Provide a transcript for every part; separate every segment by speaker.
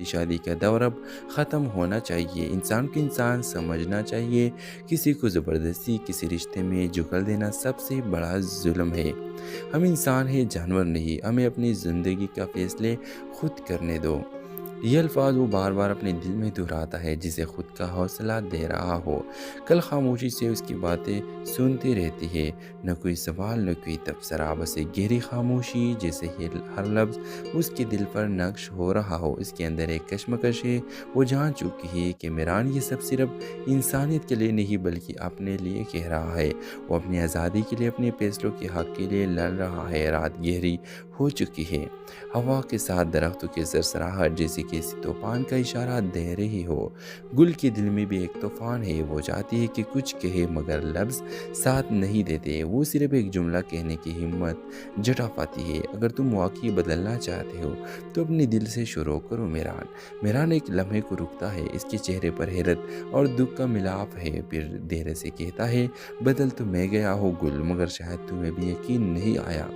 Speaker 1: شادی کا دور اب ختم ہونا چاہیے۔ انسان کو انسان سمجھنا چاہیے۔ کسی کو زبردستی کسی رشتے میں جکڑ دینا سب سے بڑا ظلم ہے۔ ہم انسان ہیں، جانور نہیں۔ ہمیں اپنی زندگی کا فیصلے خود کرنے دو۔ یہ الفاظ وہ بار بار اپنے دل میں دہراتا ہے جسے خود کا حوصلہ دے رہا ہو۔ کل خاموشی سے اس کی باتیں سنتی رہتی ہے، نہ کوئی سوال نہ کوئی تبصرہ، بس ایک گہری خاموشی جیسے ہر لفظ اس کے دل پر نقش ہو رہا ہو۔ اس کے اندر ایک کشمکش ہے، وہ جان چکی ہے کہ میران یہ سب صرف انسانیت کے لیے نہیں بلکہ اپنے لیے کہہ رہا ہے۔ وہ اپنی آزادی کے لیے، اپنے فیصلوں کے حق کے لیے لڑ رہا ہے۔ رات گہری ہو چکی ہے، ہوا کے ساتھ درختوں کی سرسراہٹ جیسے کسی طوفان کا اشارہ دے رہی ہو۔ گل کے دل میں بھی ایک طوفان ہے، وہ چاہتی ہے کہ کچھ کہے مگر لفظ ساتھ نہیں دیتے۔ وہ صرف ایک جملہ کہنے کی ہمت جٹا پاتی ہے، اگر تم واقعی بدلنا چاہتے ہو تو اپنے دل سے شروع کرو میران۔ میران ایک لمحے کو رکتا ہے، اس کے چہرے پر حیرت اور دکھ کا ملاپ ہے، پھر دھیرے سے کہتا ہے، بدل تو میں گیا ہوں گل، مگر شاید تمہیں بھی یقین نہیں آیا۔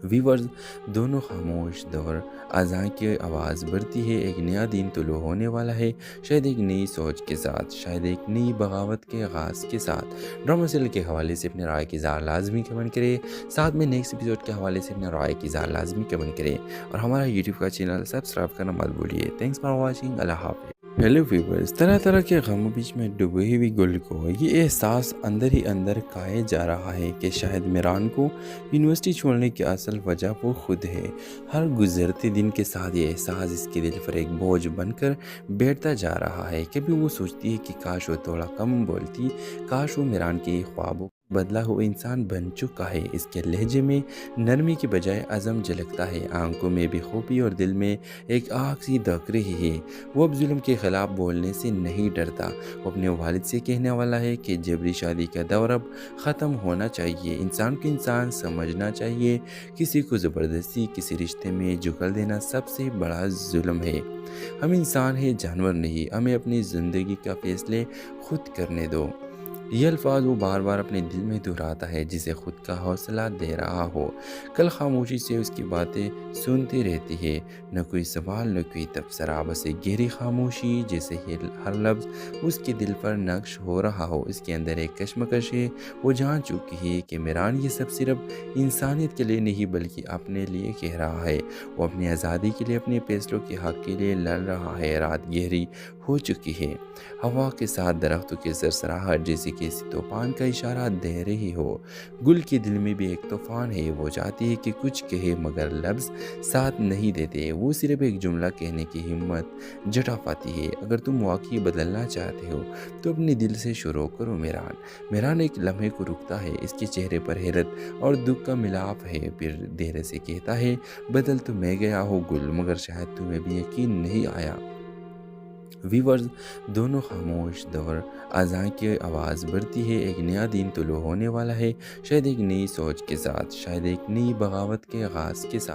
Speaker 1: ویورز، دونوں خاموش، دور اذان کی آواز بڑھتی ہے۔ ایک نیا دن طلوع ہونے والا ہے، شاید ایک نئی سوچ کے ساتھ، شاید ایک نئی بغاوت کے آغاز کے ساتھ۔ ڈرامہ سیریل کے حوالے سے اپنے رائے کی اظہار لازمی کمنٹ کرے، ساتھ میں نیکسٹ ایپیسوڈ کے حوالے سے اپنے رائے کی اظہار لازمی کمنٹ کرے، اور ہمارا یوٹیوب کا چینل سبسکرائب کرنا مت بھولیے۔ تھینکس فار واچنگ، اللہ حافظ۔ ہیلو ویورز، طرح طرح کے غموں بیچ میں ڈوبی ہوئی گل کو یہ احساس اندر ہی اندر کھائے جا رہا ہے کہ شاید میران کو یونیورسٹی چھوڑنے کی اصل وجہ وہ خود ہے۔ ہر گزرتے دن کے ساتھ یہ احساس اس کے دل پر ایک بوجھ بن کر بیٹھتا جا رہا ہے۔ کبھی وہ سوچتی ہے کہ کاش وہ تھوڑا کم بولتی، کاش وہ میران کے خوابوں بدلا ہوا انسان بن چکا ہے۔ اس کے لہجے میں نرمی کی بجائے عزم جھلکتا ہے، آنکھوں میں بے خوبی اور دل میں ایک آگ سی دھک رہی ہے۔ وہ اب ظلم کے خلاف بولنے سے نہیں ڈرتا، وہ اپنے والد سے کہنے والا ہے کہ جبری شادی کا دور اب ختم ہونا چاہیے۔ انسان کو انسان سمجھنا چاہیے۔ کسی کو زبردستی کسی رشتے میں جکڑ دینا سب سے بڑا ظلم ہے۔ ہم انسان ہیں، جانور نہیں۔ ہمیں اپنی زندگی کا فیصلے خود کرنے دو۔ یہ الفاظ وہ بار بار اپنے دل میں دہراتا ہے جسے خود کا حوصلہ دے رہا ہو۔ کل خاموشی سے اس کی باتیں سنتی رہتی ہے، نہ کوئی سوال نہ کوئی تبصرہ، بس ایک گہری خاموشی جیسے ہر لفظ اس کے دل پر نقش ہو رہا ہو۔ اس کے اندر ایک کشمکش ہے، وہ جان چکی ہے کہ میران یہ سب صرف انسانیت کے لیے نہیں بلکہ اپنے لیے کہہ رہا ہے۔ وہ اپنی آزادی کے لیے، اپنے فیصلوں کے حق کے لیے لڑ رہا ہے۔ رات گہری ہو چکی ہے، ہوا کے ساتھ درختوں کی سرسراہٹ جیسے کسی طوفان کا اشارہ دے رہی ہو۔ گل کے دل میں بھی ایک طوفان ہے، وہ چاہتی ہے کہ کچھ کہے مگر لفظ ساتھ نہیں دیتے۔ وہ صرف ایک جملہ کہنے کی ہمت جٹا پاتی ہے، اگر تم واقعی بدلنا چاہتے ہو تو اپنے دل سے شروع کرو میران۔ میران ایک لمحے کو رکتا ہے، اس کے چہرے پر حیرت اور دکھ کا ملاپ ہے، پھر دھیرے سے کہتا ہے، بدل تو میں گیا ہوں گل، مگر شاید تمہیں بھی یقین نہیں آیا۔ ویورز، دونوں خاموش، دور اذان کی آواز بڑھتی ہے۔ ایک نیا دن طلوع ہونے والا ہے، شاید ایک نئی سوچ کے ساتھ، شاید ایک نئی بغاوت کے آغاز کے ساتھ۔